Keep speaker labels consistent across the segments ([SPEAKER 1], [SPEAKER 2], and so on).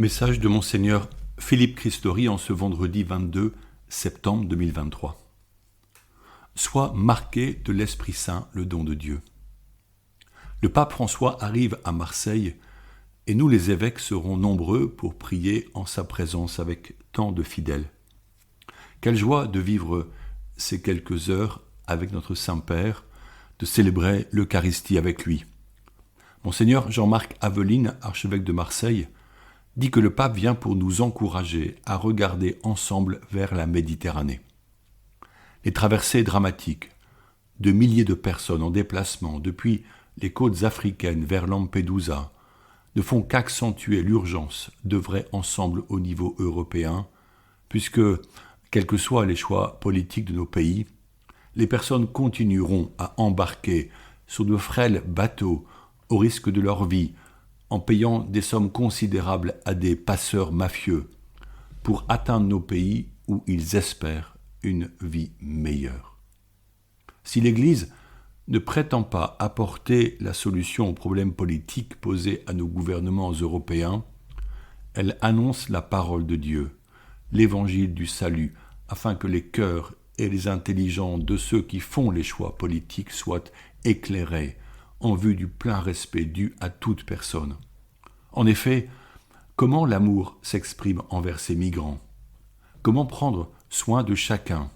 [SPEAKER 1] Message de Monseigneur Philippe Christori en ce vendredi 22 septembre 2023. Sois marqué de l'Esprit Saint, le don de Dieu. Le pape François arrive à Marseille et nous les évêques serons nombreux pour prier en sa présence avec tant de fidèles. Quelle joie de vivre ces quelques heures avec notre Saint-Père, de célébrer l'Eucharistie avec lui. Monseigneur Jean-Marc Aveline, archevêque de Marseille, dit que le pape vient pour nous encourager à regarder ensemble vers la Méditerranée. Les traversées dramatiques de milliers de personnes en déplacement depuis les côtes africaines vers Lampedusa ne font qu'accentuer l'urgence d'œuvrer ensemble au niveau européen, puisque, quels que soient les choix politiques de nos pays, les personnes continueront à embarquer sur de frêles bateaux au risque de leur vie, en payant des sommes considérables à des passeurs mafieux pour atteindre nos pays où ils espèrent une vie meilleure. Si l'Église ne prétend pas apporter la solution aux problèmes politiques posés à nos gouvernements européens, elle annonce la parole de Dieu, l'évangile du salut, afin que les cœurs et les intelligences de ceux qui font les choix politiques soient éclairés en vue du plein respect dû à toute personne. En effet, comment l'amour s'exprime envers ces migrants? Comment prendre soin de chacun?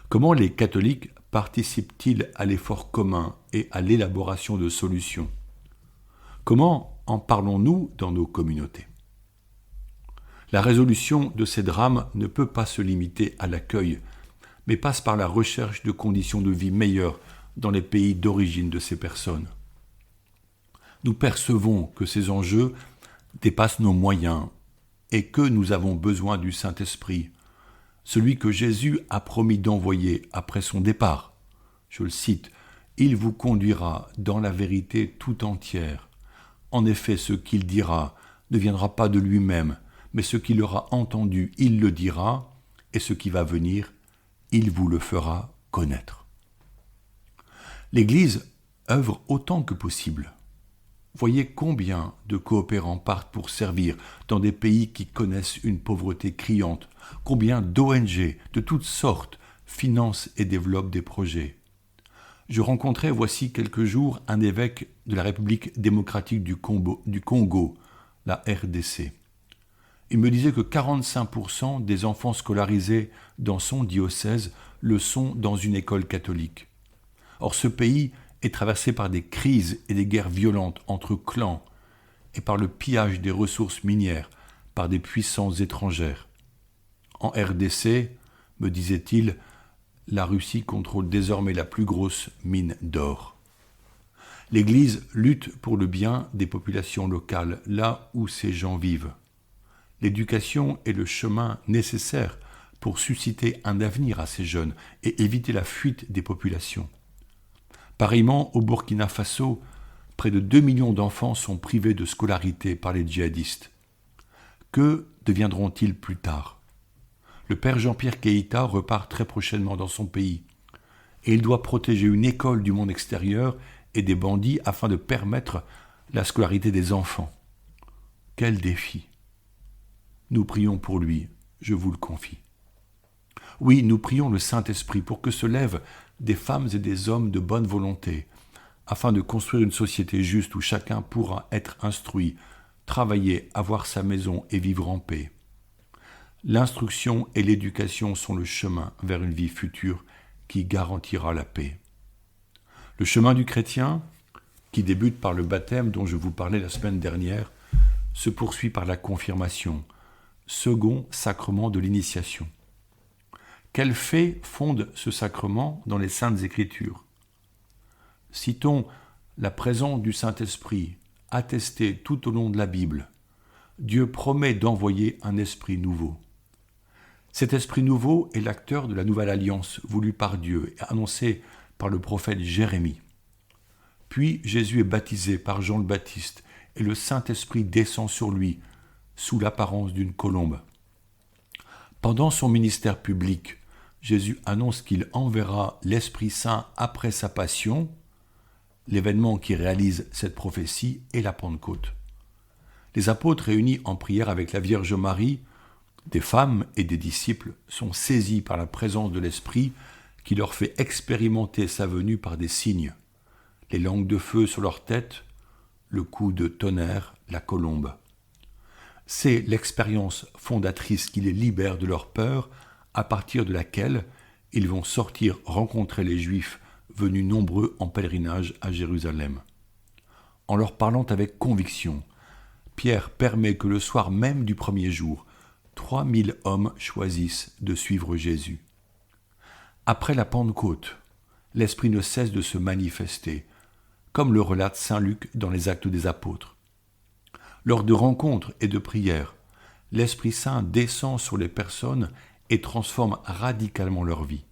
[SPEAKER 1] Comment les catholiques participent-ils à l'effort commun et à l'élaboration de solutions? Comment en parlons-nous dans nos communautés? La résolution de ces drames ne peut pas se limiter à l'accueil, mais passe par la recherche de conditions de vie meilleures dans les pays d'origine de ces personnes. Nous percevons que ces enjeux dépassent nos moyens et que nous avons besoin du Saint-Esprit, celui que Jésus a promis d'envoyer après son départ. Je le cite, « Il vous conduira dans la vérité tout entière. En effet, ce qu'il dira ne viendra pas de lui-même, mais ce qu'il aura entendu, il le dira, et ce qui va venir, il vous le fera connaître. » L'Église œuvre autant que possible. Voyez combien de coopérants partent pour servir dans des pays qui connaissent une pauvreté criante, combien d'ONG de toutes sortes financent et développent des projets. Je rencontrais voici quelques jours un évêque de la République démocratique du Congo, la RDC. Il me disait que 45% des enfants scolarisés dans son diocèse le sont dans une école catholique. Or, ce pays est traversé par des crises et des guerres violentes entre clans et par le pillage des ressources minières par des puissances étrangères. En RDC, me disait-il, la Russie contrôle désormais la plus grosse mine d'or. L'Église lutte pour le bien des populations locales, là où ces gens vivent. L'éducation est le chemin nécessaire pour susciter un avenir à ces jeunes et éviter la fuite des populations. Pareillement, au Burkina Faso, près de 2 millions d'enfants sont privés de scolarité par les djihadistes. Que deviendront-ils plus tard? Le père Jean-Pierre Keïta repart très prochainement dans son pays et il doit protéger une école du monde extérieur et des bandits afin de permettre la scolarité des enfants. Quel défi! Nous prions pour lui, je vous le confie. Oui, nous prions le Saint-Esprit pour que se lèvent des femmes et des hommes de bonne volonté, afin de construire une société juste où chacun pourra être instruit, travailler, avoir sa maison et vivre en paix. L'instruction et l'éducation sont le chemin vers une vie future qui garantira la paix. Le chemin du chrétien, qui débute par le baptême dont je vous parlais la semaine dernière, se poursuit par la confirmation, second sacrement de l'initiation. Quel fait fonde ce sacrement dans les Saintes Écritures? Citons la présence du Saint-Esprit, attestée tout au long de la Bible. Dieu promet d'envoyer un esprit nouveau. Cet esprit nouveau est l'acteur de la nouvelle alliance voulue par Dieu et annoncée par le prophète Jérémie. Puis Jésus est baptisé par Jean le Baptiste et le Saint-Esprit descend sur lui sous l'apparence d'une colombe. Pendant son ministère public, Jésus annonce qu'il enverra l'Esprit Saint après sa passion. L'événement qui réalise cette prophétie est la Pentecôte. Les apôtres réunis en prière avec la Vierge Marie, des femmes et des disciples sont saisis par la présence de l'Esprit qui leur fait expérimenter sa venue par des signes. Les langues de feu sur leur tête, le coup de tonnerre, la colombe. C'est l'expérience fondatrice qui les libère de leur peur, à partir de laquelle ils vont sortir rencontrer les Juifs venus nombreux en pèlerinage à Jérusalem. En leur parlant avec conviction, Pierre permet que le soir même du premier jour, 3000 hommes choisissent de suivre Jésus. Après la Pentecôte, l'Esprit ne cesse de se manifester, comme le relate saint Luc dans les Actes des Apôtres. Lors de rencontres et de prières, l'Esprit Saint descend sur les personnes et transforme radicalement leur vie.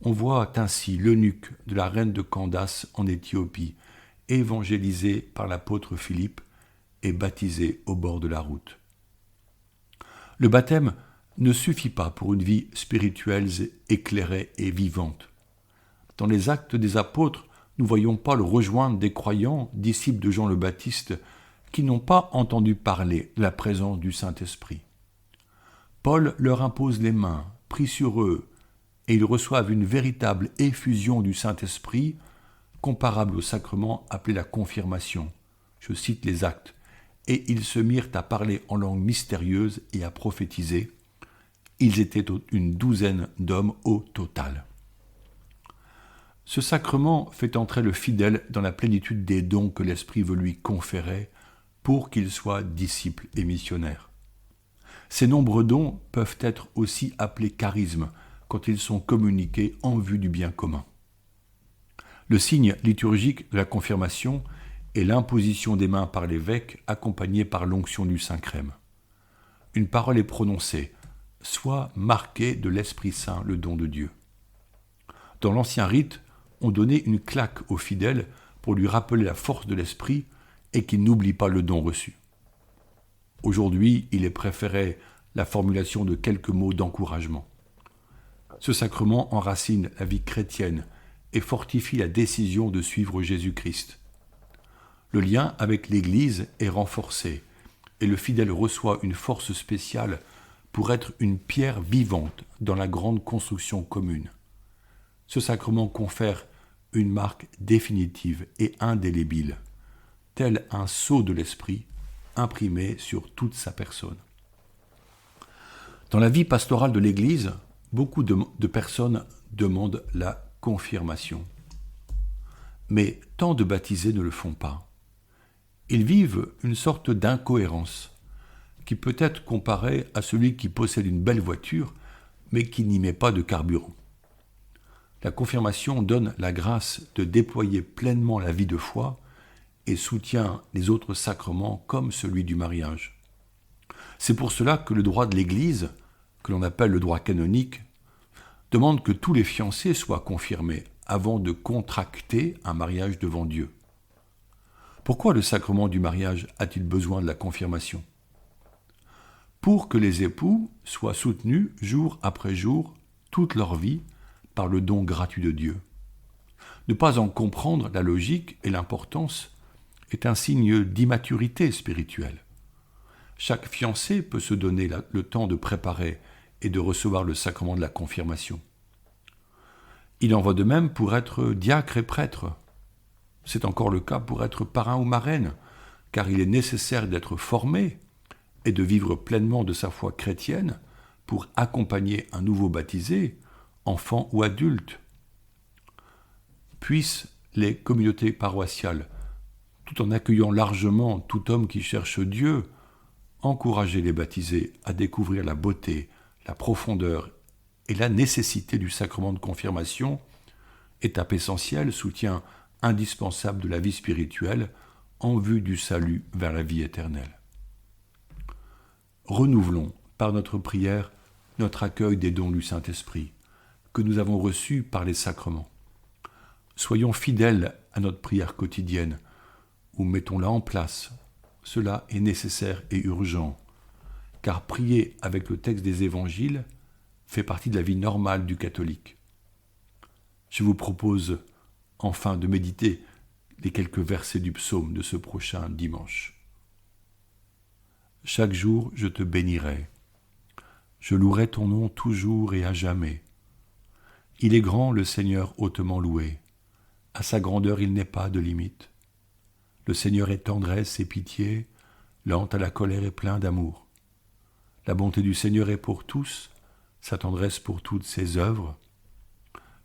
[SPEAKER 1] On voit ainsi l'eunuque de la reine de Candace en Éthiopie, évangélisé par l'apôtre Philippe et baptisé au bord de la route. Le baptême ne suffit pas pour une vie spirituelle éclairée et vivante. Dans les Actes des Apôtres, nous voyons Paul rejoindre des croyants, disciples de Jean le Baptiste, qui n'ont pas entendu parler de la présence du Saint-Esprit. Paul leur impose les mains, prie sur eux, et ils reçoivent une véritable effusion du Saint-Esprit, comparable au sacrement appelé la confirmation. Je cite les Actes. Et ils se mirent à parler en langue mystérieuse et à prophétiser. Ils étaient une douzaine d'hommes au total. Ce sacrement fait entrer le fidèle dans la plénitude des dons que l'Esprit veut lui conférer pour qu'il soit disciple et missionnaire. Ces nombreux dons peuvent être aussi appelés charismes quand ils sont communiqués en vue du bien commun. Le signe liturgique de la confirmation est l'imposition des mains par l'évêque accompagnée par l'onction du Saint-Crème. Une parole est prononcée, soit marquée de l'Esprit Saint, le don de Dieu. Dans l'ancien rite, on donnait une claque au fidèle pour lui rappeler la force de l'Esprit et qu'il n'oublie pas le don reçu. Aujourd'hui, il est préféré la formulation de quelques mots d'encouragement. Ce sacrement enracine la vie chrétienne et fortifie la décision de suivre Jésus-Christ. Le lien avec l'Église est renforcé et le fidèle reçoit une force spéciale pour être une pierre vivante dans la grande construction commune. Ce sacrement confère une marque définitive et indélébile, tel un sceau de l'Esprit imprimé sur toute sa personne. Dans la vie pastorale de l'Église, beaucoup de personnes demandent la confirmation. Mais tant de baptisés ne le font pas. Ils vivent une sorte d'incohérence qui peut être comparée à celui qui possède une belle voiture mais qui n'y met pas de carburant. La confirmation donne la grâce de déployer pleinement la vie de foi et soutient les autres sacrements comme celui du mariage. C'est pour cela que le droit de l'Église, que l'on appelle le droit canonique, demande que tous les fiancés soient confirmés avant de contracter un mariage devant Dieu. Pourquoi le sacrement du mariage a-t-il besoin de la confirmation ? Pour que les époux soient soutenus jour après jour, toute leur vie, par le don gratuit de Dieu. Ne pas en comprendre la logique et l'importance est un signe d'immaturité spirituelle. Chaque fiancé peut se donner le temps de préparer et de recevoir le sacrement de la confirmation. Il en va de même pour être diacre et prêtre. C'est encore le cas pour être parrain ou marraine, car il est nécessaire d'être formé et de vivre pleinement de sa foi chrétienne pour accompagner un nouveau baptisé, enfant ou adulte. Puissent les communautés paroissiales, tout en accueillant largement tout homme qui cherche Dieu, encourager les baptisés à découvrir la beauté, la profondeur et la nécessité du sacrement de confirmation, étape essentielle, soutien indispensable de la vie spirituelle en vue du salut vers la vie éternelle. Renouvelons par notre prière notre accueil des dons du Saint-Esprit que nous avons reçus par les sacrements. Soyons fidèles à notre prière quotidienne ou mettons-la en place. Cela est nécessaire et urgent, car prier avec le texte des évangiles fait partie de la vie normale du catholique. Je vous propose enfin de méditer les quelques versets du psaume de ce prochain dimanche. Chaque jour, je te bénirai. Je louerai ton nom toujours et à jamais. Il est grand, le Seigneur hautement loué. À sa grandeur, il n'est pas de limite. Le Seigneur est tendresse et pitié, lent à la colère et plein d'amour. La bonté du Seigneur est pour tous, sa tendresse pour toutes ses œuvres.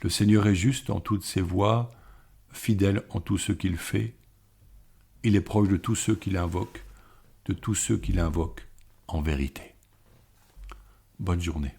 [SPEAKER 1] Le Seigneur est juste en toutes ses voies, fidèle en tout ce qu'il fait. Il est proche de tous ceux qui l'invoquent, de tous ceux qui l'invoquent en vérité. Bonne journée.